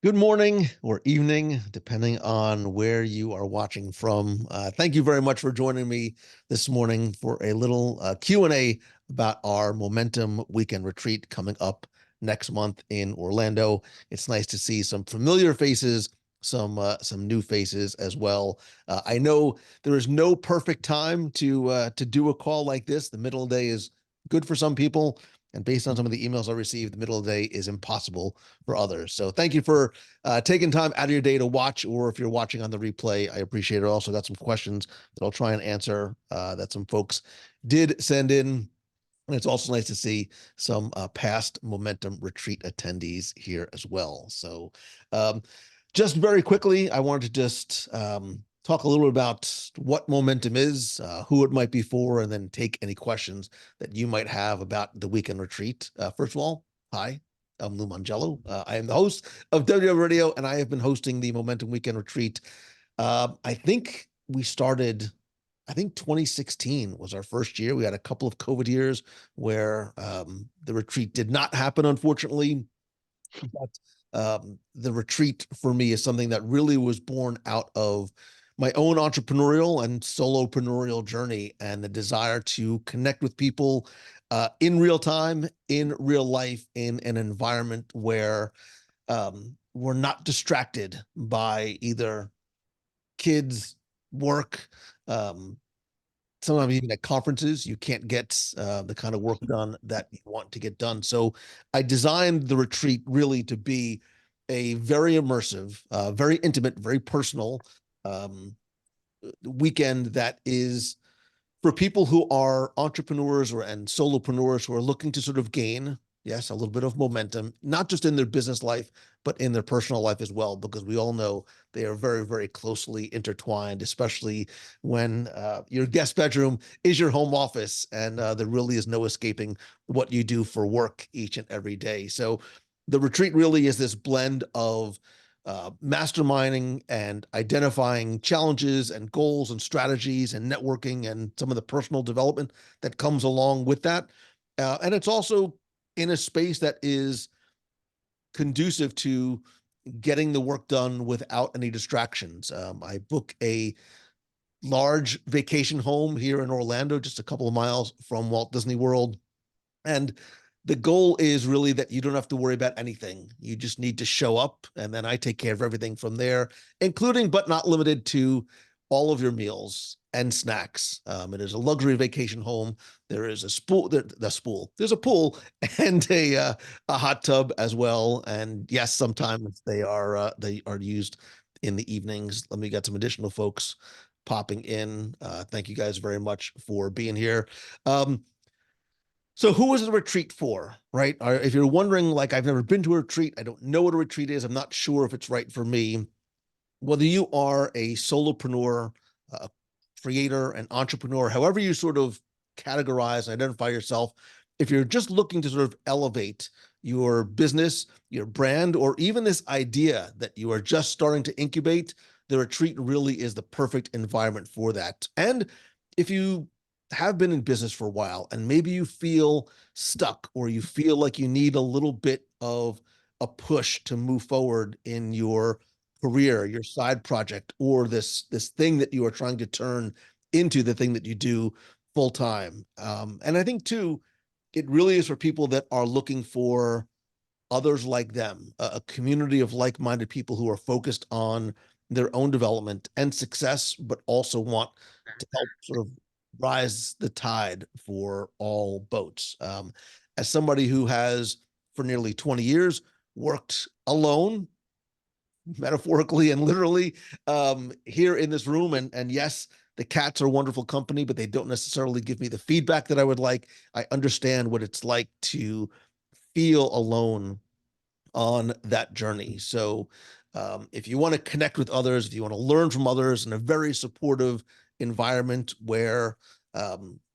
Good morning or evening, depending on where you are watching from. Thank you very much for joining me this morning for a little Q&A about our Momentum Weekend Retreat coming up next month in Orlando. It's nice to see some familiar faces, some new faces as well. I know there is no perfect time to do a call like this. The middle of the day is good for some people. And based on some of the emails I received, the middle of the day is impossible for others. So thank you for taking time out of your day to watch, or if you're watching on the replay, I appreciate it. Also got some questions that I'll try and answer that some folks did send in. And it's also nice to see some past Momentum Retreat attendees here as well. So um, just very quickly, I wanted to just talk a little bit about what Momentum is, who it might be for, and then take any questions that you might have about the weekend retreat. First of all, hi, I'm Lou Mangello. I am the host of WW Radio, and I have been hosting the Momentum Weekend Retreat. I think we started, I think 2016 was our first year. We had a couple of COVID years where the retreat did not happen, unfortunately. But the retreat for me is something that really was born out of my own entrepreneurial and solopreneurial journey and the desire to connect with people in real time, in real life, in an environment where we're not distracted by either kids, work, um, sometimes even at conferences, you can't get the kind of work done that you want to get done. So I designed the retreat really to be a very immersive, very intimate, very personal um, weekend that is for people who are entrepreneurs and solopreneurs who are looking to sort of gain, yes, a little bit of momentum, not just in their business life, but in their personal life as well, because we all know they are very, very closely intertwined, especially when your guest bedroom is your home office and there really is no escaping what you do for work each and every day. So the retreat really is this blend of masterminding and identifying challenges and goals and strategies and networking and some of the personal development that comes along with that. And it's also in a space that is conducive to getting the work done without any distractions. I book a large vacation home here in Orlando, just a couple of miles from Walt Disney World. And the goal is really that you don't have to worry about anything. You just need to show up, and then I take care of everything from there, including but not limited to all of your meals and snacks. It is a luxury vacation home. There is a spool, There's a pool and a hot tub as well. And yes, sometimes they are used in the evenings. Let me get some additional folks popping in. Thank you guys very much for being here. So who is the retreat for, right? Or if you're wondering, like, I've never been to a retreat, I don't know what a retreat is, I'm not sure if it's right for me. Whether you are a solopreneur, a creator, an entrepreneur, however you sort of categorize and identify yourself, if you're just looking to sort of elevate your business, your brand, or even this idea that you are just starting to incubate, the retreat really is the perfect environment for that. And if you have been in business for a while and maybe you feel stuck or you feel like you need a little bit of a push to move forward in your career, your side project, or this thing that you are trying to turn into the thing that you do full time. And I think too, it really is for people that are looking for others like them, a community of like-minded people who are focused on their own development and success, but also want to help sort of rise the tide for all boats. As somebody who has, for nearly 20 years, worked alone, metaphorically and literally, here in this room, and yes, the cats are wonderful company, but they don't necessarily give me the feedback that I would like. I understand what it's like to feel alone on that journey. So if you want to connect with others, if you want to learn from others in a very supportive environment where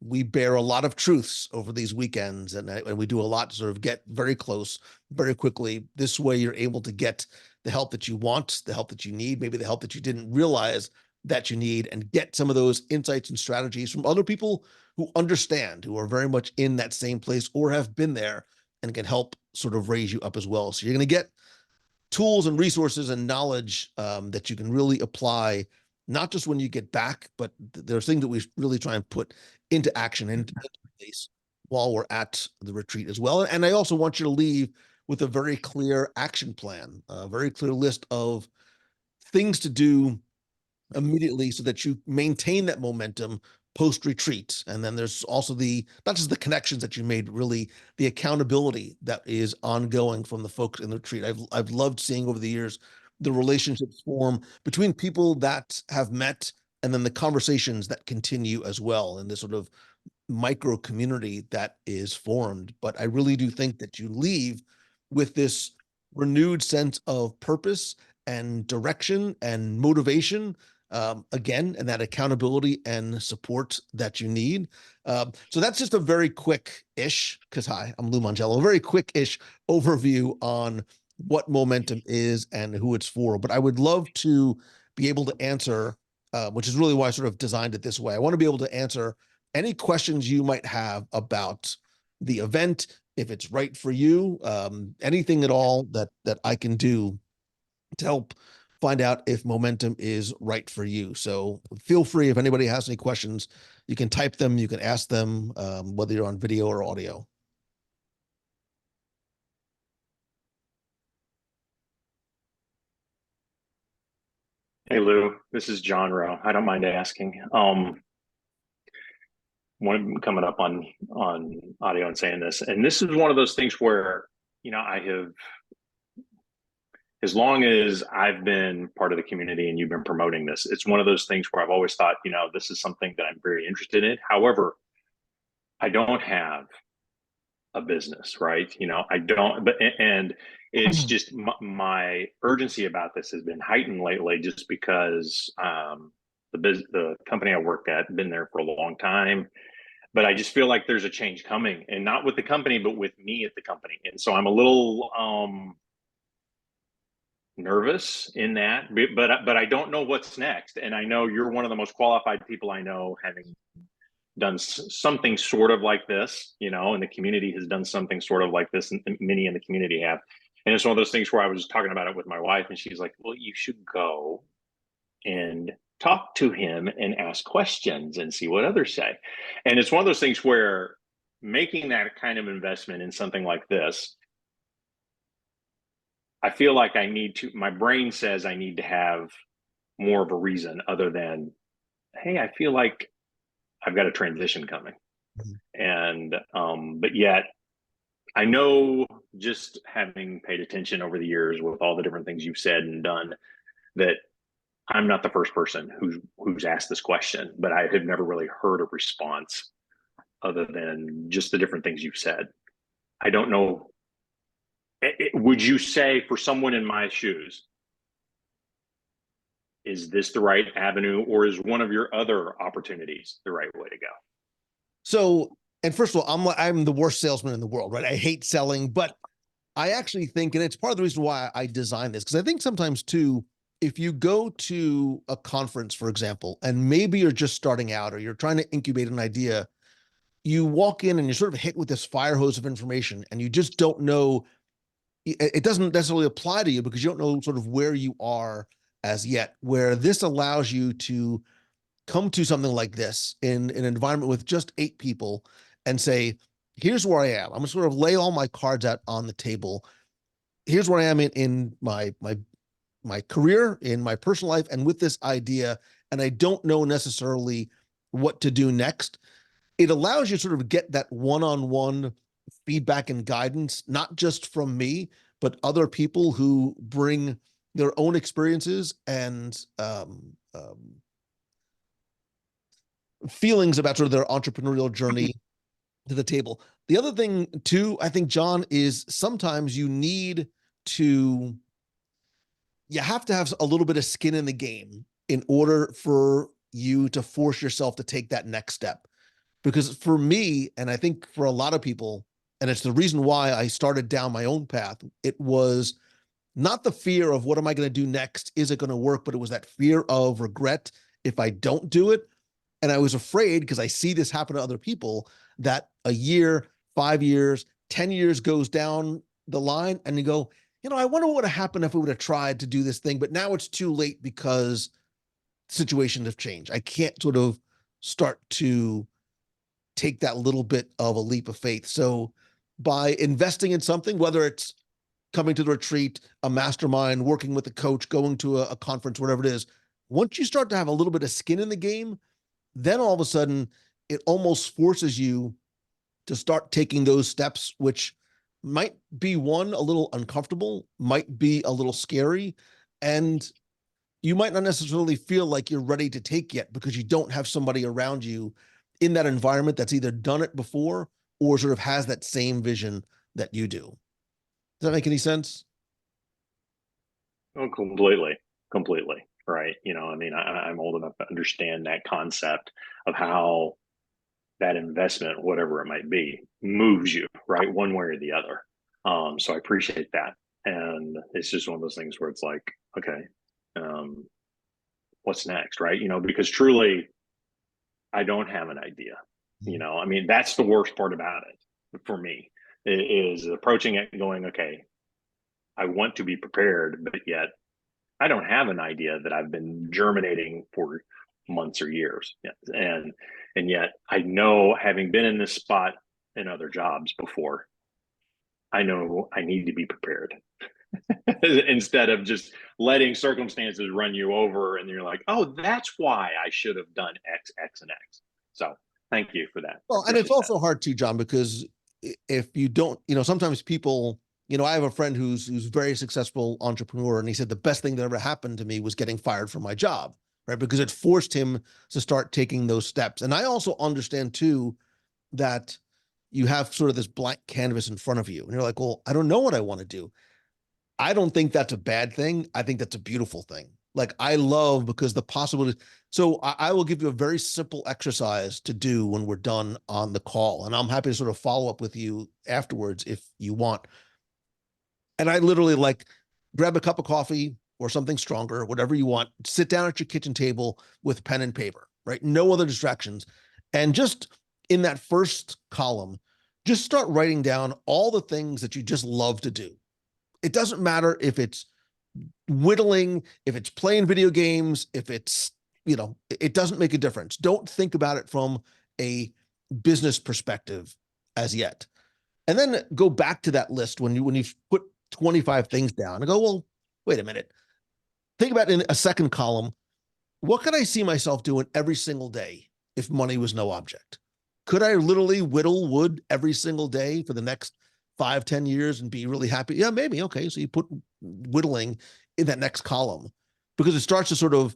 we bear a lot of truths over these weekends, and we do a lot to sort of get very close very quickly. This way you're able to get the help that you want, the help that you need, maybe the help that you didn't realize that you need, and get some of those insights and strategies from other people who understand, who are very much in that same place or have been there and can help sort of raise you up as well. So you're going to get tools and resources and knowledge that you can really apply, not just when you get back, but there's things that we really try and put into action and into place while we're at the retreat as well. And I also want you to leave with a very clear action plan, a very clear list of things to do immediately so that you maintain that momentum post retreat. And then there's also the not just the connections that you made, really the accountability that is ongoing from the folks in the retreat. I've loved seeing over the years the relationships form between people that have met, and then the conversations that continue as well, and this sort of micro community that is formed. But I really do think that you leave with this renewed sense of purpose and direction and motivation, again, and that accountability and support that you need. So that's just a very quick-ish, because hi, I'm Lou Mangello, a very quick-ish overview on what momentum is and who it's for. But I would love to be able to answer, which is really why I sort of designed it this way. I want to be able to answer any questions you might have about the event, if it's right for you, anything at all that I can do to help find out if momentum is right for you. So feel free, if anybody has any questions, you can type them, you can ask them, whether you're on video or audio. Hey Lou, this is John Rowe. I don't mind asking. One coming up on audio and saying this, and this is one of those things where I have, as long as I've been part of the community and you've been promoting this, it's one of those things where I've always thought, this is something that I'm very interested in. However, I don't have a business, right? I don't, but and it's just my urgency about this has been heightened lately, just because the company I worked at, been there for a long time, but I just feel like there's a change coming, and not with the company, but with me at the company, and so I'm a little nervous in that, but I don't know what's next, and I know you're one of the most qualified people I know, having done something sort of like this, and the community has done something sort of like this, and many in the community have. And it's one of those things where I was talking about it with my wife, and she's like, well, you should go and talk to him and ask questions and see what others say. And it's one of those things where making that kind of investment in something like this, I feel like my brain says I need to have more of a reason other than, hey, I feel like I've got a transition coming. And but yet I know, just having paid attention over the years with all the different things you've said and done, that I'm not the first person who's asked this question, but I have never really heard a response other than just the different things you've said. I don't know. Would you say, for someone in my shoes, is this the right avenue, or is one of your other opportunities the right way to go? So, and first of all, I'm the worst salesman in the world, right? I hate selling, but I actually think, and it's part of the reason why I designed this, because I think sometimes too, if you go to a conference, for example, and maybe you're just starting out or you're trying to incubate an idea, you walk in and you're sort of hit with this fire hose of information, and you just don't know. It doesn't necessarily apply to you because you don't know sort of where you are as yet. Where this allows you to come to something like this in an environment with just 8 people and say, here's where I am. I'm gonna sort of lay all my cards out on the table. Here's where I am in my career, in my personal life, and with this idea, and I don't know necessarily what to do next. It allows you to sort of get that one-on-one feedback and guidance, not just from me, but other people who bring their own experiences and feelings about sort of their entrepreneurial journey to the table. The other thing too, I think, John, is sometimes you have to have a little bit of skin in the game in order for you to force yourself to take that next step. Because for me, and I think for a lot of people, and it's the reason why I started down my own path, it was not the fear of what am I going to do next? Is it going to work? But it was that fear of regret if I don't do it. And I was afraid, because I see this happen to other people, that a year, 5 years, 10 years goes down the line and you go, I wonder what would have happened if we would have tried to do this thing, but now it's too late because situations have changed. I can't sort of start to take that little bit of a leap of faith. So by investing in something, whether it's coming to the retreat, a mastermind, working with a coach, going to a conference, whatever it is, once you start to have a little bit of skin in the game, then all of a sudden it almost forces you to start taking those steps, which might be one, a little uncomfortable, might be a little scary, and you might not necessarily feel like you're ready to take yet because you don't have somebody around you in that environment that's either done it before or sort of has that same vision that you do. Does that make any sense? Oh, completely, completely. Right. I mean, I'm old enough to understand that concept of how that investment, whatever it might be, moves you, right, one way or the other. So I appreciate that. And it's just one of those things where it's like, okay, um, what's next, right? Because truly, I don't have an idea. I mean, that's the worst part about it for me is approaching it and going, okay, I want to be prepared, but yet I don't have an idea that I've been germinating for months or years. Yeah. And yet I know, having been in this spot in other jobs before, I know I need to be prepared instead of just letting circumstances run you over and you're like, oh, that's why I should have done X, X, and X. So thank you for that. I Well, and it's appreciate that. also hard too, John, because if you don't, sometimes people, I have a friend who's very successful entrepreneur, and he said the best thing that ever happened to me was getting fired from my job, right? Because it forced him to start taking those steps. And I also understand too that you have sort of this blank canvas in front of you, and you're like, well, I don't know what I want to do. I don't think that's a bad thing. I think that's a beautiful thing. Like I love because the possibility. So I will give you a very simple exercise to do when we're done on the call, and I'm happy to sort of follow up with you afterwards if you want. And I literally like grab a cup of coffee or something stronger, whatever you want. Sit down at your kitchen table with pen and paper, right? No other distractions, and just in that first column, just start writing down all the things that you just love to do. It doesn't matter if it's whittling, if it's playing video games, if it's, it doesn't make a difference. Don't think about it from a business perspective as yet. And then go back to that list when you've put 25 things down and go, well, wait a minute. Think about in a second column, what could I see myself doing every single day if money was no object? Could I literally whittle wood every single day for the next 5, 10 years and be really happy? Yeah, maybe. Okay. So you put whittling in that next column because it starts to sort of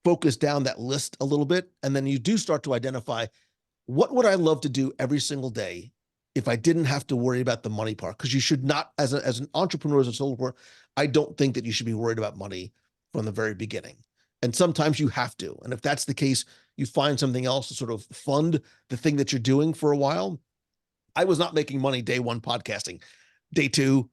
focus down that list a little bit. And then you do start to identify what would I love to do every single day if I didn't have to worry about the money part? Because you should not, as an entrepreneur, as a solopreneur, I don't think that you should be worried about money from the very beginning. And sometimes you have to. And if that's the case, you find something else to sort of fund the thing that you're doing for a while. I was not making money day one podcasting, day two,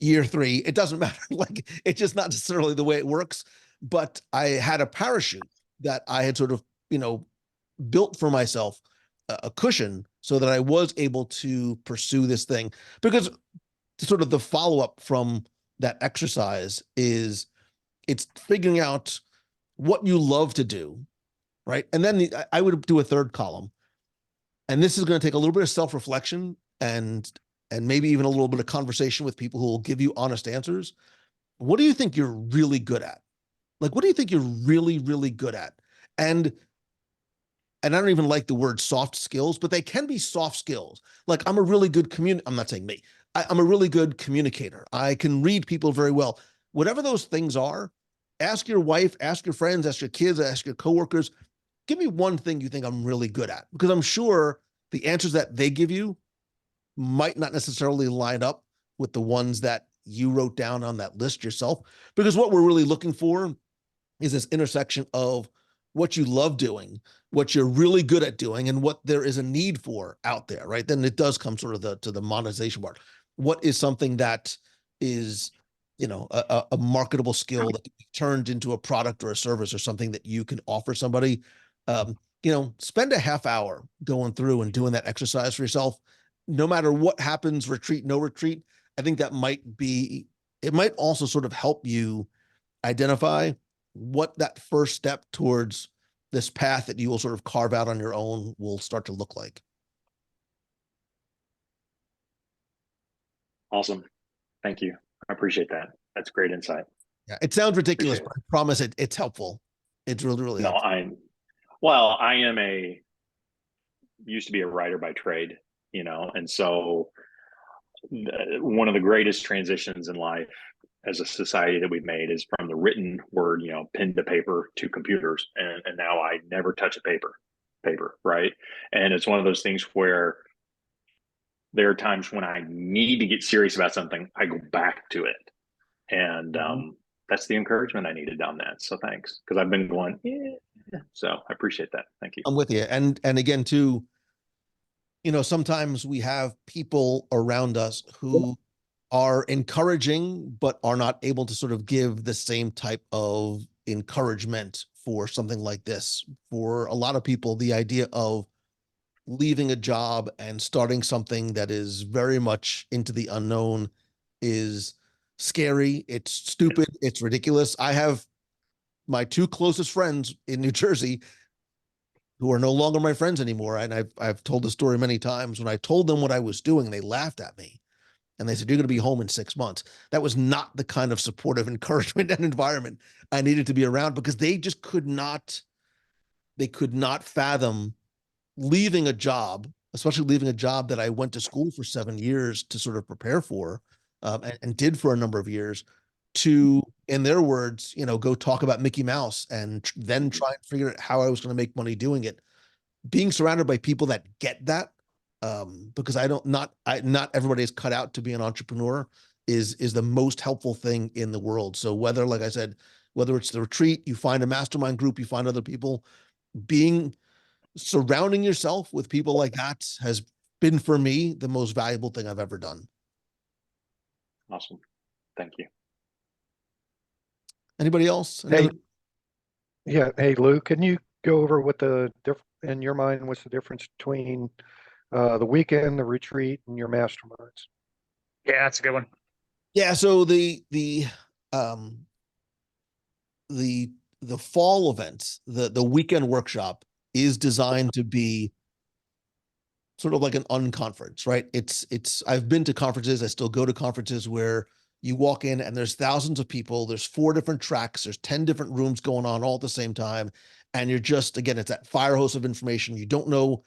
year three. It doesn't matter. Like it's just not necessarily the way it works. But I had a parachute that I had sort of, built for myself a cushion so that I was able to pursue this thing. Because sort of the follow up from that exercise is it's figuring out what you love to do, right? And then I would do a third column, and this is going to take a little bit of self reflection and maybe even a little bit of conversation with people who will give you honest answers. What do you think you're really good at? Like, what do you think you're really, really good at? And and I don't even like the word soft skills, but they can be soft skills. Like I'm a really good I'm not saying me. I'm a really good communicator. I can read people very well. Whatever those things are, ask your wife, ask your friends, ask your kids, ask your coworkers. Give me one thing you think I'm really good at, because I'm sure the answers that they give you might not necessarily line up with the ones that you wrote down on that list yourself. Because what we're really looking for is this intersection of what you love doing, what you're really good at doing, and what there is a need for out there, right? Then it does come sort of to the monetization part. What is something that is, a marketable skill that can be turned into a product or a service or something that you can offer somebody? Spend a half hour going through and doing that exercise for yourself. No matter what happens, retreat, no retreat, I think that it might also sort of help you identify what that first step towards this path that you will sort of carve out on your own will start to look like. Awesome. Thank you. I appreciate that. That's great insight. Yeah, it sounds ridiculous, Appreciate but it. I promise it's helpful. It's really, really No, helpful. I am used to be a writer by trade, and so one of the greatest transitions in life as a society that we've made is from the written word, pen to paper to computers. And now I never touch a paper. Right. And it's one of those things where there are times when I need to get serious about something, I go back to it. And Mhm. that's the encouragement I needed on that. So thanks. Cause I've been going, yeah. So I appreciate that. Thank you. I'm with you. And again, too, sometimes we have people around us who are encouraging, but are not able to sort of give the same type of encouragement for something like this. For a lot of people, the idea of leaving a job and starting something that is very much into the unknown is scary. It's stupid. It's ridiculous. I have my two closest friends in New Jersey who are no longer my friends anymore. And I've told the story many times. When I told them what I was doing, they laughed at me and they said, "You're going to be home in 6 months." That was not the kind of supportive encouragement and environment I needed to be around, because they just could not fathom leaving a job, especially leaving a job that I went to school for 7 years to sort of prepare for, and did for a number of years, to, in their words, go talk about Mickey Mouse and then Mhm. try and figure out how I was going to make money doing it. Being surrounded by people that get that, because not everybody is cut out to be an entrepreneur, is the most helpful thing in the world. So whether, like I said, whether it's the retreat, you find a mastermind group, you find other people, being surrounding yourself with people like that has been, for me, the most valuable thing I've ever done. Awesome. Thank you. Anybody else? Any other? Hey, yeah. Hey, Lou, can you go over what in your mind, what's the difference between the weekend, the retreat, and your masterminds? Yeah, that's a good one. Yeah. So um the the fall event, the weekend workshop, is designed to be sort of like an unconference, right? I've been to conferences, I still go to conferences where you walk in and there's thousands of people, there's 4 different tracks, there's 10 different rooms going on all at the same time. And you're just, again, it's that fire hose of information. You don't know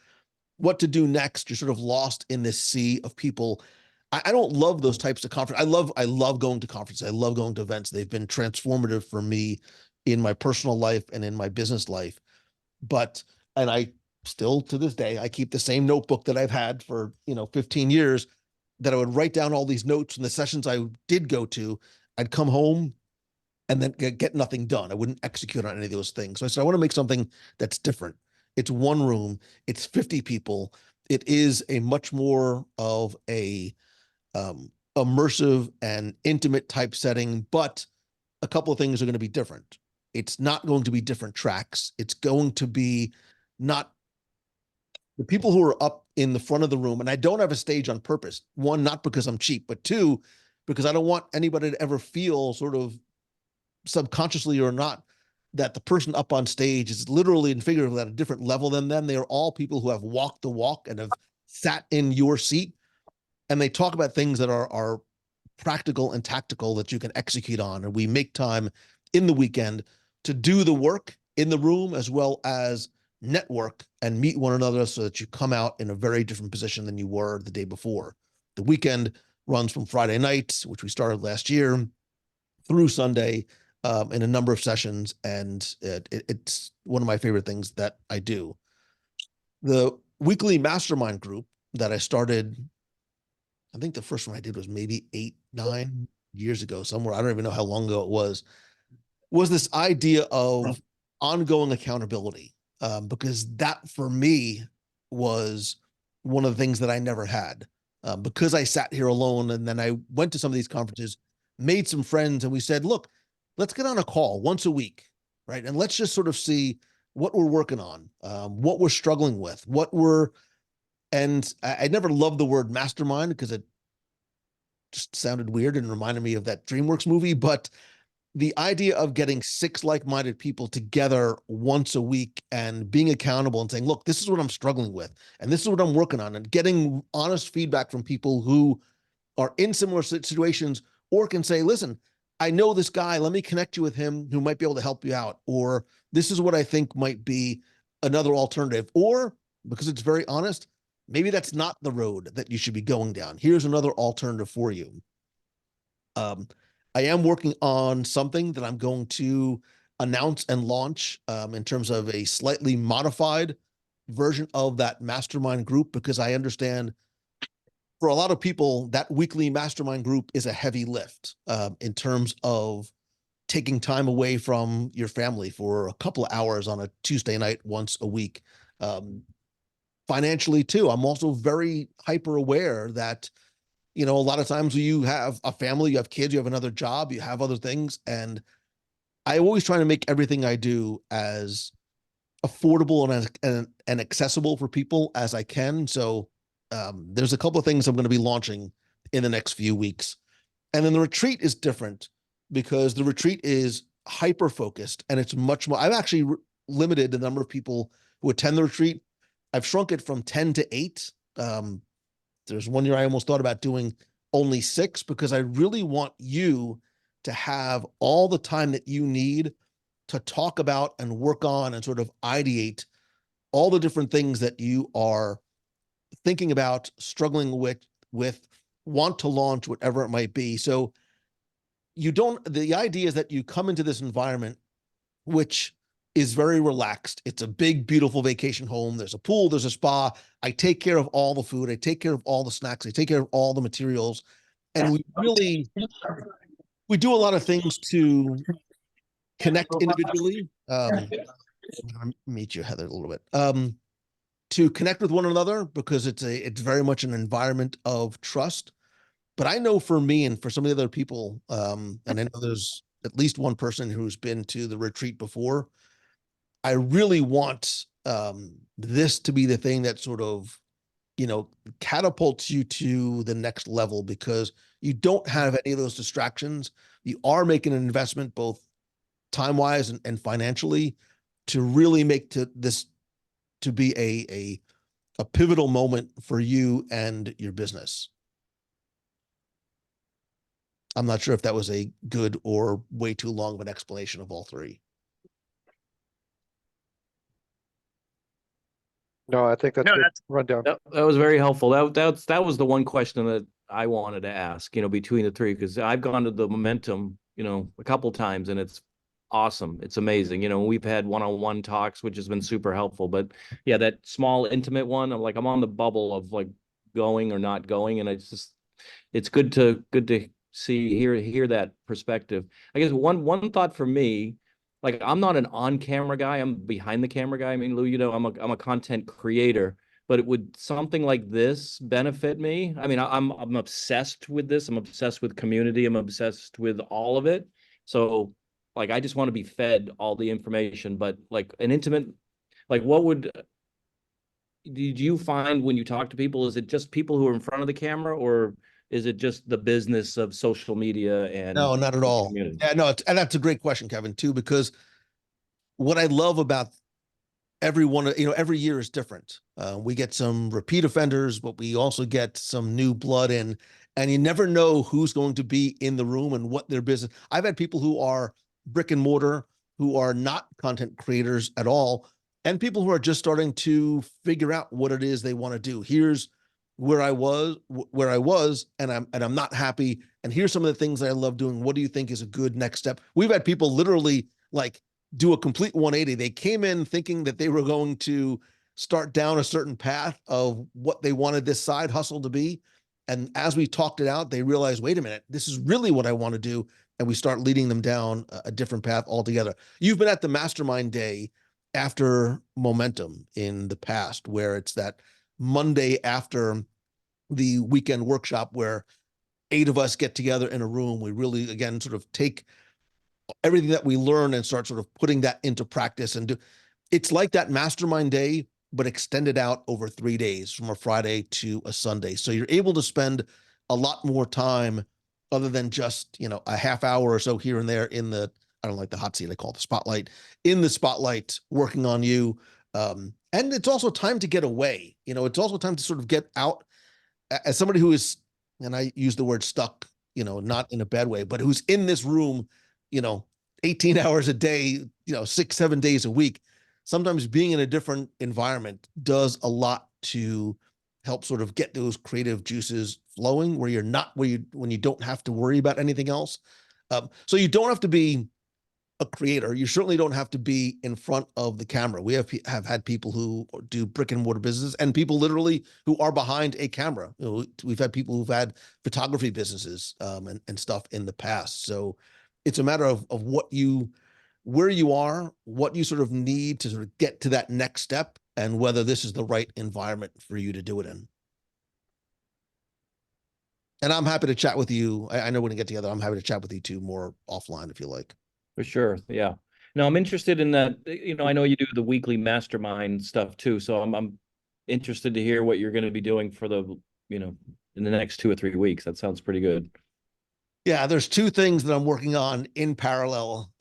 what to do next. You're sort of lost in this sea of people. I don't love those types of conference. I love going to conferences. I love going to events. They've been transformative for me in my personal life and in my business life. But, and I still, to this day, I keep the same notebook that I've had for 15 years, that I would write down all these notes from the sessions I did go to. I'd come home and then get nothing done. I wouldn't execute on any of those things. So I said, I want to make something that's different. It's one room, it's 50 people. It is a much more of a immersive and intimate type setting, but a couple of things are going to be different. It's not going to be different tracks. It's going to be not the people who are up in the front of the room. And I don't have a stage on purpose. One, not because I'm cheap, but two, because I don't want anybody to ever feel, sort of subconsciously or not, that the person up on stage is literally and figuratively at a different level than them. They are all people who have walked the walk and have sat in your seat, and they talk about things that are practical and tactical that you can execute on. And we make time in the weekend to do the work in the room, as well as network and meet one another, so that you come out in a very different position than you were the day before. The weekend runs from Friday night, which we started last year, through Sunday, in a number of sessions. And it's one of my favorite things that I do. The weekly mastermind group that I started, I think the first one I did was maybe 8, 9 years ago, somewhere. I don't even know how long ago it was this idea of ongoing accountability. Because that, for me, was one of the things that I never had. Because I sat here alone, and then I went to some of these conferences, made some friends, and we said, look, let's get on a call once a week, right? And let's just sort of see what we're working on, what we're struggling with, and I never loved the word mastermind, because just sounded weird and reminded me of that DreamWorks movie. But the idea of getting 6 like-minded people together once a week and being accountable and saying, look, this is what I'm struggling with, and this is what I'm working on, and getting honest feedback from people who are in similar situations, or can say, listen, I know this guy, let me connect you with him who might be able to help you out. Or this is what I think might be another alternative. Or because it's very honest, maybe that's not the road that you should be going down. Here's another alternative for you. I am working on something that I'm going to announce and launch in terms of a slightly modified version of that mastermind group, because I understand for a lot of people, that weekly mastermind group is a heavy lift in terms of taking time away from your family for a couple of hours on a Tuesday night once a week. Financially, too, I'm also very hyper aware that, a lot of times you have a family, you have kids, you have another job, you have other things. And I always try to make everything I do as affordable and accessible for people as I can. So there's a couple of things I'm going to be launching in the next few weeks. And then the retreat is different because the retreat is hyper focused and it's much more. I've actually limited the number of people who attend the retreat. I've shrunk it from 10 to 8. There's one year I almost thought about doing only 6 because I really want you to have all the time that you need to talk about and work on and sort of ideate all the different things that you are thinking about, struggling with, want to launch, whatever it might be. So the idea is that you come into this environment, which is very relaxed. It's a big, beautiful vacation home. There's a pool, there's a spa. I take care of all the food. I take care of all the snacks. I take care of all the materials. And we do a lot of things to connect individually. I'm gonna meet you, Heather, a little bit. To connect with one another because it's very much an environment of trust. But I know for me and for some of the other people, and I know there's at least one person who's been to the retreat before. I really want this to be the thing that sort of, catapults you to the next level because you don't have any of those distractions. You are making an investment both time-wise and financially to really make this to be a pivotal moment for you and your business. I'm not sure if that was a good or way too long of an explanation of all 3. No, I think that's No, good rundown. that was very helpful. That was the one question that I wanted to ask, between the 3, because I've gone to the Momentum, a couple times, and it's awesome. It's amazing. We've had one-on-one talks, which has been super helpful. But yeah, that small, intimate one, I'm on the bubble of like going or not going, and it's good to hear that perspective. I guess one thought for me, like I'm not an on-camera guy, I'm behind the camera guy. I mean, Lou, I'm a content creator, but would something like this benefit me? I mean, I'm obsessed with this. I'm obsessed with community. I'm obsessed with all of it. So like I just want to be fed all the information, but like an intimate, like did you find when you talk to people, is it just people who are in front of the camera, or is it just the business of social media and No, not at all. community? Yeah, no, and that's a great question, Kevin, too, because what I love about every year is different. We get some repeat offenders, but we also get some new blood in, and you never know who's going to be in the room and what their business. I've had people who are brick and mortar, who are not content creators at all, and people who are just starting to figure out what it is they want to do. Here's where I was, and I'm not happy. And here's some of the things that I love doing. What do you think is a good next step? We've had people literally like do a complete 180. They came in thinking that they were going to start down a certain path of what they wanted this side hustle to be. And as we talked it out, they realized, wait a minute, this is really what I want to do. And we start leading them down a different path altogether. You've been at the mastermind day after Momentum in the past, where it's that Monday after the weekend workshop where 8 of us get together in a room. We really, again, sort of take everything that we learn and start sort of putting that into practice and it's like that mastermind day, but extended out over 3 days from a Friday to a Sunday. So you're able to spend a lot more time other than just, a half hour or so here and there in the, I don't like the hot seat, I call it the spotlight, in the spotlight working on you. And it's also time to get away. It's also time to sort of get out as somebody who is, and I use the word stuck, not in a bad way, but who's in this room, you know, 18 hours a day, 6, 7 days a week. Sometimes being in a different environment does a lot to help sort of get those creative juices flowing where you're not, when you don't have to worry about anything else. So you don't have to be a creator. You certainly don't have to be in front of the camera. We have had people who do brick and mortar business and people literally who are behind a camera. We've had people who've had photography businesses and stuff in the past. So it's a matter of where you are, what you sort of need to sort of get to that next step, and whether this is the right environment for you to do it in. And I'm happy to chat with you. I know we're gonna get together. I'm happy to chat with you too more offline if you like. For sure. Yeah. No, I'm interested in that. I know you do the weekly mastermind stuff too. So I'm interested to hear what you're going to be doing for the, in the next 2 or 3 weeks. That sounds pretty good. Yeah, there's 2 things that I'm working on in parallel,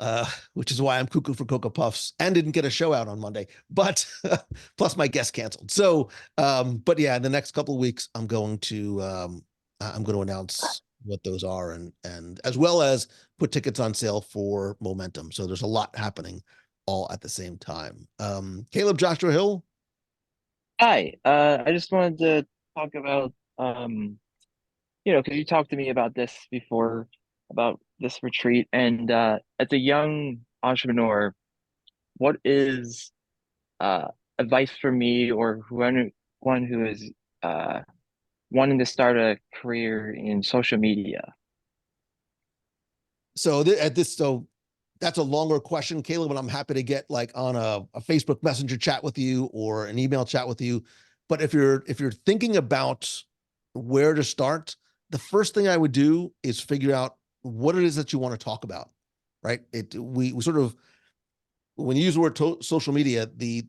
which is why I'm cuckoo for Cocoa Puffs and didn't get a show out on Monday, but plus my guest canceled. So, but yeah, in the next couple of weeks, I'm going to announce what those are and as well as put tickets on sale for Momentum. So there's a lot happening all at the same time. Caleb Joshua Hill. Hi, I just wanted to talk about, because you talked to me about this before, about this retreat, and as a young entrepreneur, what is advice for me or one who is wanting to start a career in social media? So that's a longer question, Caleb, and I'm happy to get like on a Facebook Messenger chat with you or an email chat with you. But if you're thinking about where to start, the first thing I would do is figure out what it is that you want to talk about, right? We sort of, when you use the word social media, the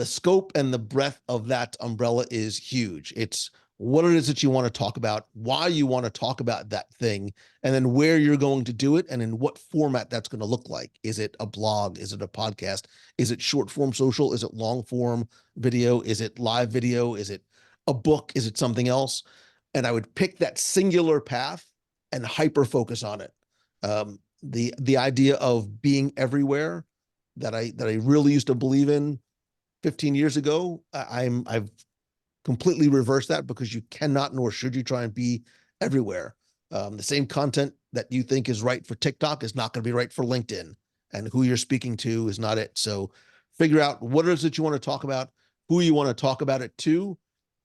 scope and the breadth of that umbrella is huge. It's what it is that you want to talk about, why you want to talk about that thing, and then where you're going to do it and in what format that's going to look like. Is it a blog? Is it a podcast? Is it short form social? Is it long form video? Is it live video? Is it a book? Is it something else? And I would pick that singular path and hyper focus on it. The idea of being everywhere that I really used to believe in 15 years ago, I've completely reversed that because you cannot nor should you try and be everywhere. The same content that you think is right for TikTok is not going to be right for LinkedIn, and who you're speaking to is not it. So figure out what it is that you want to talk about, who you want to talk about it to,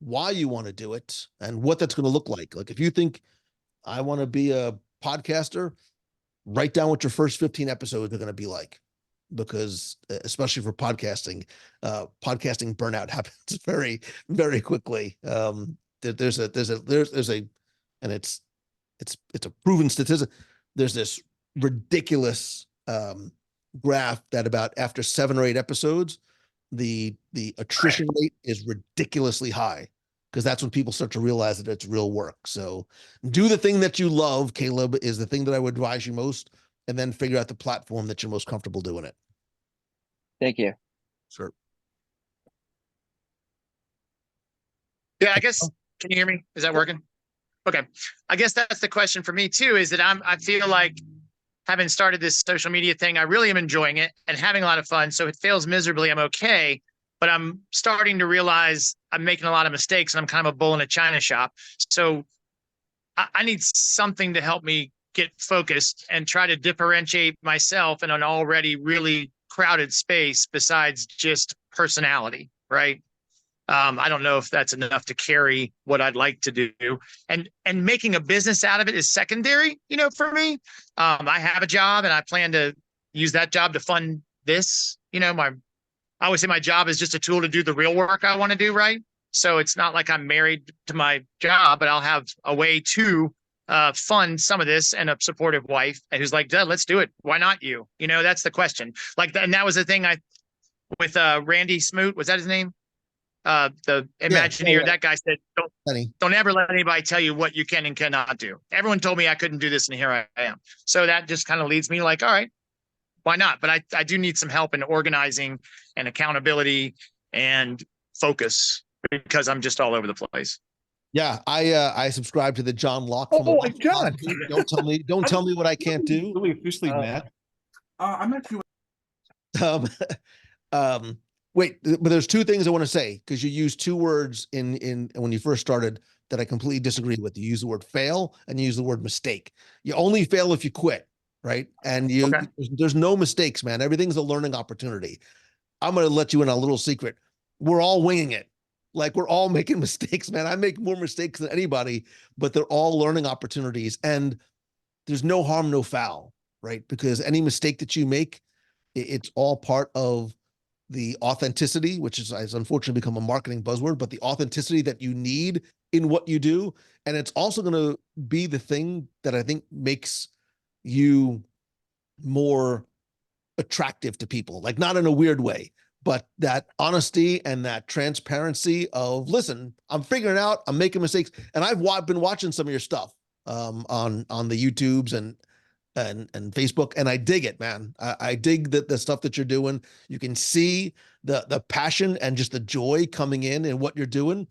why you want to do it, and what that's going to look like. Like if you think I want to be a podcaster, write down what your first 15 episodes are going to be like, because especially for podcasting burnout happens very, very quickly. There's a, and it's a proven statistic. There's this ridiculous graph that about after 7 or 8 episodes, the attrition rate is ridiculously high, because that's when people start to realize that it's real work. So do the thing that you love, Caleb, is the thing that I would advise you most, and then figure out the platform that you're most comfortable doing it. Thank you. Sure. Yeah, I guess, can you hear me? Is that working? Okay. I guess that's the question for me too, is that I feel like having started this social media thing, I really am enjoying it and having a lot of fun. So if it fails miserably, I'm okay. But I'm starting to realize I'm making a lot of mistakes and I'm kind of a bull in a china shop. So I need something to help me get focused and try to differentiate myself in an already really crowded space besides just personality, right? I don't know if that's enough to carry what I'd like to do, and making a business out of it is secondary, for me. I have a job and I plan to use that job to fund this. I always say my job is just a tool to do the real work I want to do, right? So it's not like I'm married to my job, but I'll have a way to fund some of this, and a supportive wife who's like, Dad, let's do it. Why not you? That's the question. And that was the thing with Randy Smoot. Was that his name? the Yeah. Imagineer, that guy said, Funny. don't ever let anybody tell you what you can and cannot do. Everyone told me I couldn't do this, and here I am. So that just kind of leads me like, all right, why not? But I do need some help in organizing and accountability and focus because I'm just all over the place. Yeah, I subscribe to the John Locke from Oh, John. Don't tell me what I can't do. Really officially met. I met you. Um, wait, but there's two things I want to say because you used two words in when you first started that I completely disagree with. You use the word fail and you use the word mistake. You only fail if you quit, right? And Okay. there's no mistakes, man. Everything's a learning opportunity. I'm going to let you in a little secret. We're all winging it. Like we're all making mistakes, man. I make more mistakes than anybody, but they're all learning opportunities. And there's no harm, no foul, right? Because any mistake that you make, it's all part of the authenticity, which has unfortunately become a marketing buzzword, but the authenticity that you need in what you do. And it's also going to be the thing that I think makes you more attractive to people, like not in a weird way, but that honesty and that transparency of, listen, I'm figuring out, I'm making mistakes. And I've been watching some of your stuff on the YouTubes and Facebook, and I dig it, man. I dig the stuff that you're doing. You can see the passion and just the joy coming in what you're doing.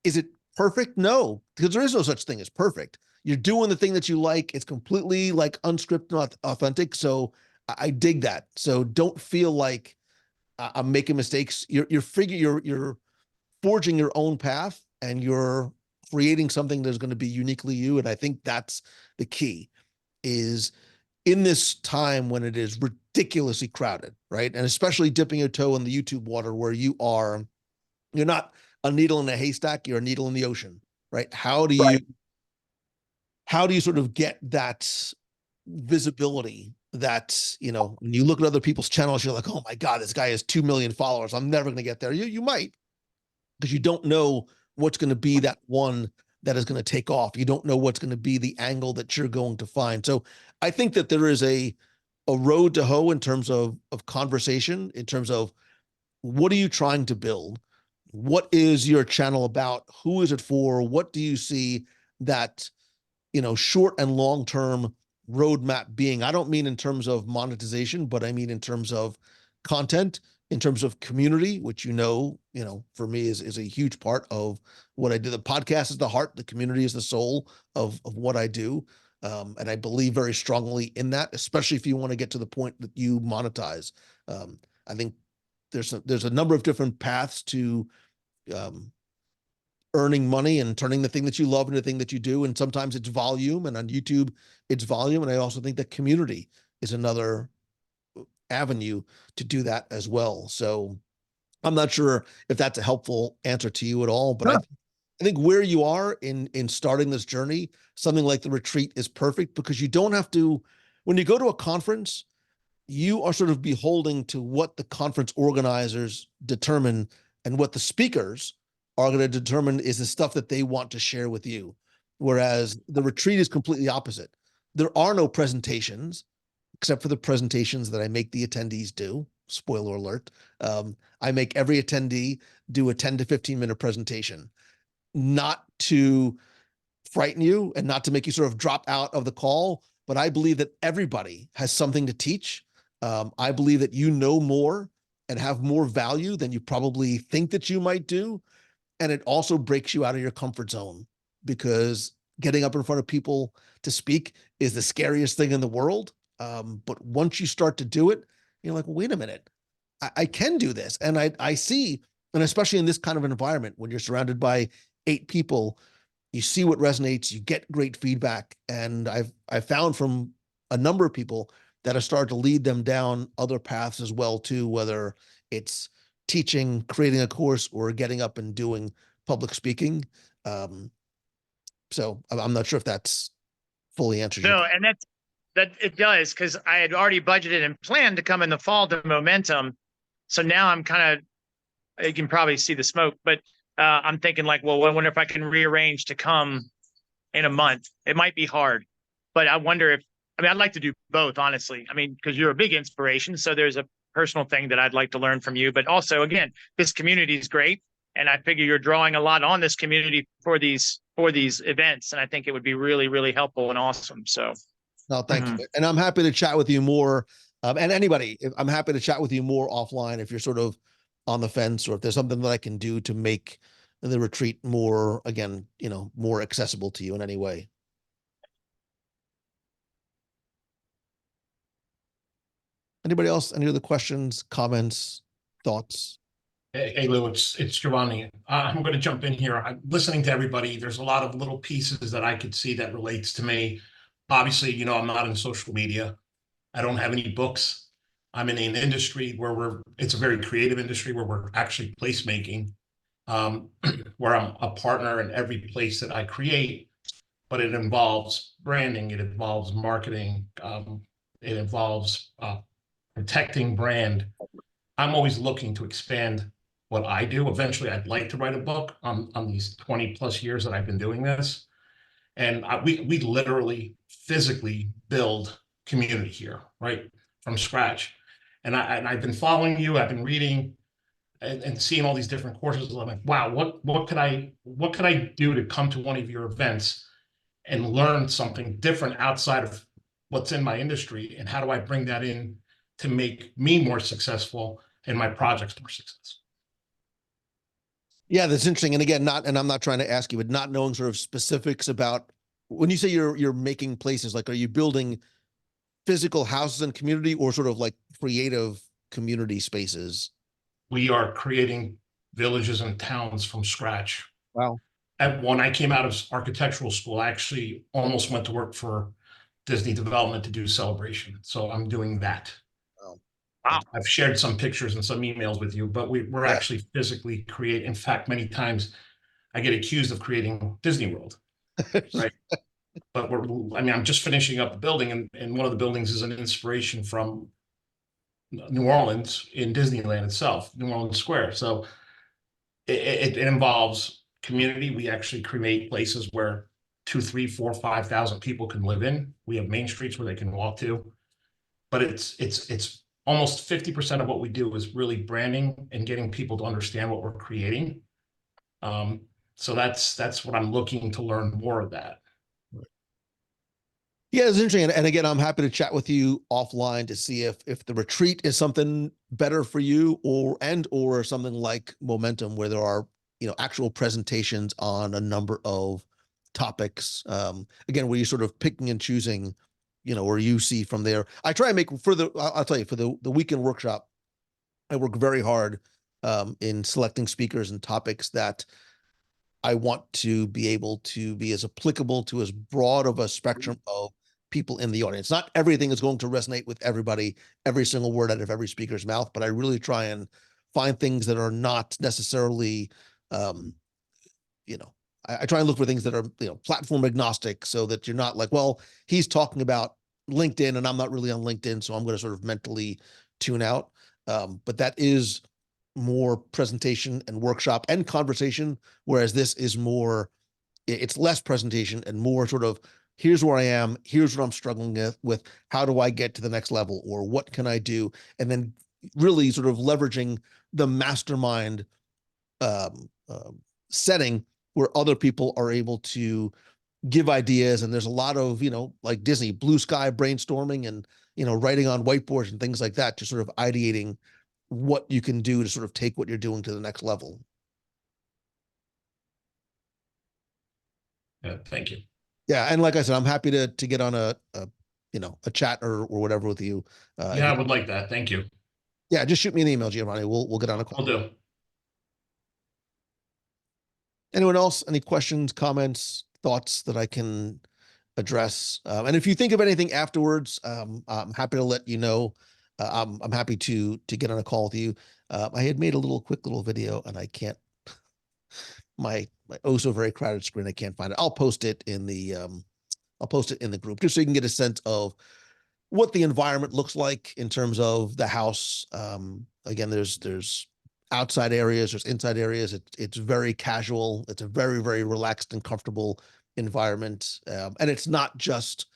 Is it perfect? No, because there is no such thing as perfect. You're doing the thing that you like. It's completely like unscripted, not authentic. So I dig that. So don't feel like I'm making mistakes. You're forging your own path and you're creating something that's going to be uniquely you. And I think that's the key is in this time when it is ridiculously crowded, right? And especially dipping your toe in the YouTube water where you're not a needle in a haystack, you're a needle in the ocean, right? How do you sort of get that visibility that, when you look at other people's channels, you're like, oh my God, this guy has 2 million followers. I'm never going to get there. You might, because you don't know what's going to be that one that is going to take off. You don't know what's going to be the angle that you're going to find. So I think that there is a road to hoe in terms of conversation, in terms of what are you trying to build? What is your channel about? Who is it for? What do you see that, short and long-term roadmap being? I don't mean in terms of monetization, but I mean in terms of content, in terms of community, which, for me is a huge part of what I do. The podcast is the heart, the community is the soul of what I do. And I believe very strongly in that, especially if you want to get to the point that you monetize. I think there's a number of different paths to earning money and turning the thing that you love into the thing that you do. And sometimes it's volume, and on YouTube, it's volume. And I also think that community is another avenue to do that as well. So I'm not sure if that's a helpful answer to you at all, but I think where you are in starting this journey, something like the retreat is perfect because you don't have to, when you go to a conference, you are sort of beholding to what the conference organizers determine, and what the speakers are going to determine is the stuff that they want to share with you. Whereas the retreat is completely opposite. There are no presentations except for the presentations that I make the attendees do. Spoiler alert. I make every attendee do a 10 to 15-minute presentation, not to frighten you and not to make you sort of drop out of the call. But I believe that everybody has something to teach. I believe that you know more and have more value than you probably think that you might do. And it also breaks you out of your comfort zone, because getting up in front of people to speak is the scariest thing in the world. But once you start to do it, you're like, well, wait a minute, I can do this. And I see, and especially in this kind of environment, when you're surrounded by 8 people, you see what resonates, you get great feedback. And I've found from a number of people that have started to lead them down other paths as well too, whether it's teaching, creating a course, or getting up and doing public speaking. So I'm not sure if that's fully answers your No, question. and that it does, because I had already budgeted and planned to come in the fall to Momentum. So now I'm kind of, you can probably see the smoke, but I'm thinking like, well, I wonder if I can rearrange to come in a month. It might be hard, but I wonder if, I'd like to do both, honestly. I mean, because you're a big inspiration. So there's a personal thing that I'd like to learn from you. But also, again, this community is great, and I figure you're drawing a lot on this community for these events, and I think it would be really, really helpful and awesome. So, no, thank you, and I'm happy to chat with you more. And anybody, I'm happy to chat with you more offline if you're sort of on the fence, or if there's something that I can do to make the retreat more, again, more accessible to you in any way. Anybody else? Any other questions, comments, thoughts? Hey, Lou, it's Giovanni. I'm going to jump in here. I'm listening to everybody. There's a lot of little pieces that I could see that relates to me. Obviously, I'm not in social media. I don't have any books. I'm in an industry where it's a very creative industry where we're actually placemaking, where I'm a partner in every place that I create, but it involves branding, it involves marketing, it involves protecting brand. I'm always looking to expand what I do. Eventually, I'd like to write a book on these 20 plus years that I've been doing this. And we literally physically build community here, right, from scratch. And I've been following you. I've been reading and seeing all these different courses. I'm like, wow, what could I do to come to one of your events and learn something different outside of what's in my industry? And how do I bring that in to make me more successful and my projects more successful? Yeah, that's interesting. And again, I'm not trying to ask you, but not knowing sort of specifics about when you say you're making places, like, are you building physical houses and community, or sort of like creative community spaces? We are creating villages and towns from scratch. Wow. When I came out of architectural school, I actually almost went to work for Disney Development to do Celebration. So I'm doing that. wow. I've shared some pictures and some emails with you, but we're actually physically creating. In fact, many times I get accused of creating Disney World, right? But I'm just finishing up a building, and one of the buildings is an inspiration from New Orleans in Disneyland itself, New Orleans Square. So it involves community. We actually create places where 2, 3, 4, 5,000 people can live in. We have main streets where they can walk to, but it's almost 50% of what we do is really branding and getting people to understand what we're creating. So that's what I'm looking to learn more of that. Yeah, it's interesting. And again, I'm happy to chat with you offline to see if the retreat is something better for you, or something like Momentum, where there are, actual presentations on a number of topics. Again, where you're sort of picking and choosing, where you see from there. I try and make I'll tell you, for the weekend workshop, I work very hard in selecting speakers and topics that I want to be able to be as applicable to as broad of a spectrum of people in the audience. Not everything is going to resonate with everybody, every single word out of every speaker's mouth, but I really try and find things that are not necessarily, I try and look for things that are, platform agnostic, so that you're not like, well, he's talking about LinkedIn and I'm not really on LinkedIn, so I'm going to sort of mentally tune out. But that is more presentation and workshop and conversation, whereas this is more, it's less presentation and more sort of, here's where I am, here's what I'm struggling with, how do I get to the next level, or what can I do? And then really sort of leveraging the mastermind setting, where other people are able to give ideas. And there's a lot of, like Disney, blue sky brainstorming, and, writing on whiteboards and things like that, just sort of ideating what you can do to sort of take what you're doing to the next level. Yeah, thank you. Yeah, and like I said, I'm happy to get on a chat or whatever with you. Yeah, I would like that. Thank you. Yeah, just shoot me an email, Giovanni. We'll get on a call. Will do. Anyone else? Any questions, comments, thoughts that I can address? And if you think of anything afterwards, I'm happy to let you know. I'm happy to get on a call with you. I had made a quick little video, and I can't, my oh so very crowded screen, I can't find it. I'll post it in the group, just so you can get a sense of what the environment looks like in terms of the house. Again, there's outside areas, there's inside areas. It's very casual. It's a very, very relaxed and comfortable environment. And it's not just,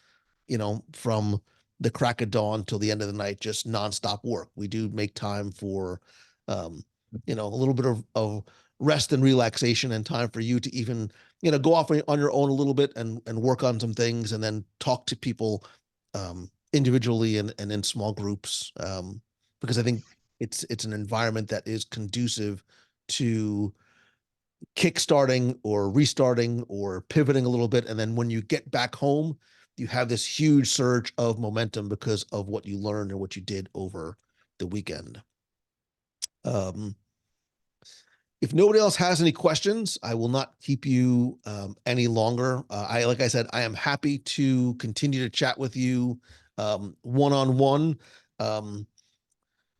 from the crack of dawn till the end of the night, just nonstop work. We do make time for, you know, a little bit of rest and relaxation, and time for you to even, you know, go off on your own a little bit and work on some things, and then talk to people individually and in small groups, because I think it's an environment that is conducive to kickstarting or restarting or pivoting a little bit. And then when you get back home, you have this huge surge of momentum because of what you learned and what you did over the weekend. If nobody else has any questions, I will not keep you any longer. Like I said, I am happy to continue to chat with you one-on-one.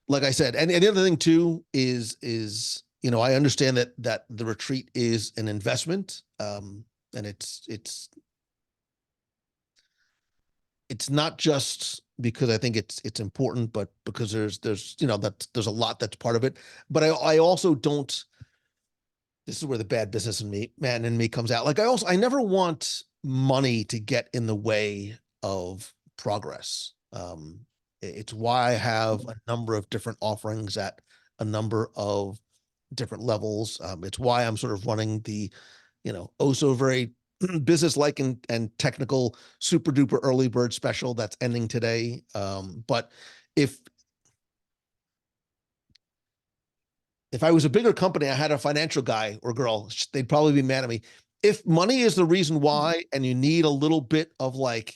Like I said, and the other thing too is, you know, I understand that the retreat is an investment, and it's not just because I think it's important, but because there's you know, that there's a lot that's part of it. But I also don't. This is where the bad business in me comes out. Like I never want money to get in the way of progress. It's why I have a number of different offerings at a number of different levels. It's why I'm sort of running the, you know, oh so very business-like and technical super duper early bird special that's ending today. But if I was a bigger company, I had a financial guy or girl, they'd probably be mad at me. If money is the reason why, and you need a little bit of like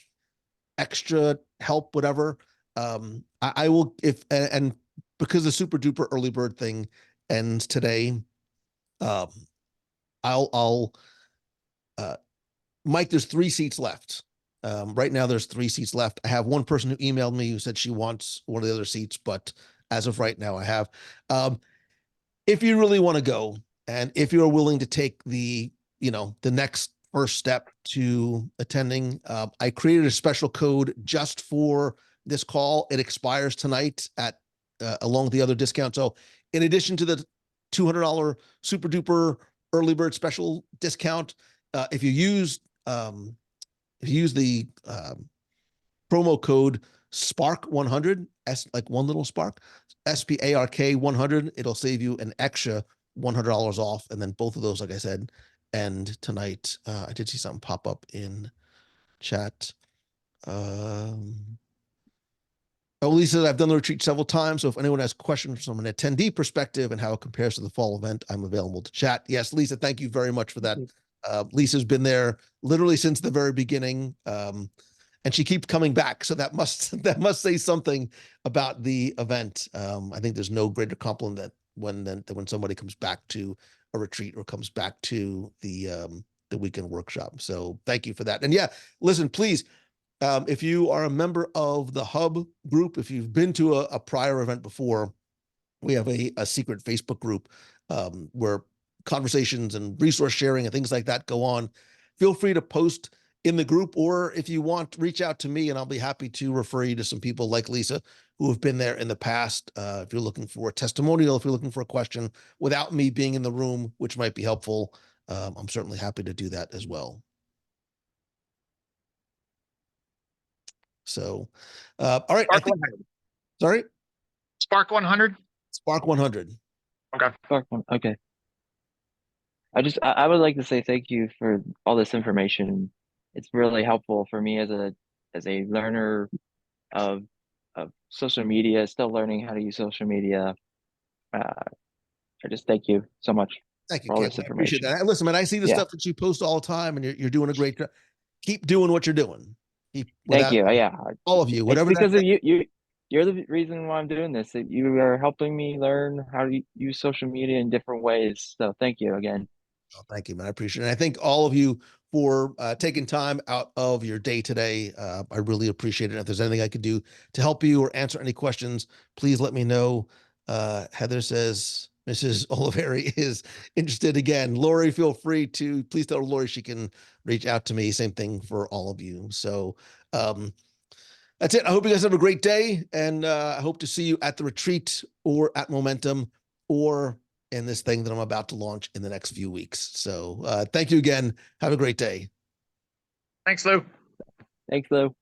extra help, whatever, I will, and because the super duper early bird thing ends today, I'll Mike, there's 3 seats left. Right now there's 3 seats left. I have one person who emailed me who said she wants one of the other seats, but as of right now I have. If you really want to go, and if you're willing to take the, you know, the next first step to attending, I created a special code just for this call. It expires tonight at along with the other discount. So in addition to the $200 super duper early bird special discount, if you use the promo code SPARK100, like one little spark, SPARK 100, it'll save you an extra $100 off. And then both of those, like I said, end tonight. I did see something pop up in chat. Lisa, I've done the retreat several times, so if anyone has questions from an attendee perspective and how it compares to the fall event, I'm available to chat. Yes, Lisa, thank you very much for that. Lisa's been there literally since the very beginning, and she keeps coming back, so that must say something about the event. I think there's no greater compliment than when somebody comes back to a retreat or comes back to the weekend workshop. So thank you for that. And yeah, listen, please. If you are a member of the Hub group, if you've been to a prior event before, we have a secret Facebook group where conversations and resource sharing and things like that go on. Feel free to post in the group, or if you want, reach out to me and I'll be happy to refer you to some people like Lisa who have been there in the past. If you're looking for a testimonial, if you're looking for a question without me being in the room, which might be helpful, I'm certainly happy to do that as well. So, all right. Spark 100. Sorry? Spark 100? Spark 100. Okay. Okay. I would like to say thank you for all this information. It's really helpful for me as a learner of social media, still learning how to use social media. I just thank you so much Thank you, for all Ken. this I appreciate information. that. Listen, man, I see the Yeah. stuff that you post all the time, and you're doing a great job. Keep doing what you're doing. Thank you. Yeah. All of you, It's whatever because that. of you. You're the reason why I'm doing this. That you are helping me learn how to use social media in different ways. So thank you again. Oh, thank you, man. I appreciate it. And I thank all of you for taking time out of your day today. I really appreciate it. If there's anything I could do to help you or answer any questions, please let me know. Heather says Mrs. Oliveri is interested again. Lori, feel free to please tell Lori she can reach out to me. Same thing for all of you. So that's it. I hope you guys have a great day, and I hope to see you at the retreat or at Momentum or in this thing that I'm about to launch in the next few weeks. So thank you again. Have a great day. Thanks, Lou. Thanks, Lou.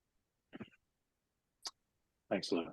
Thanks, Lou.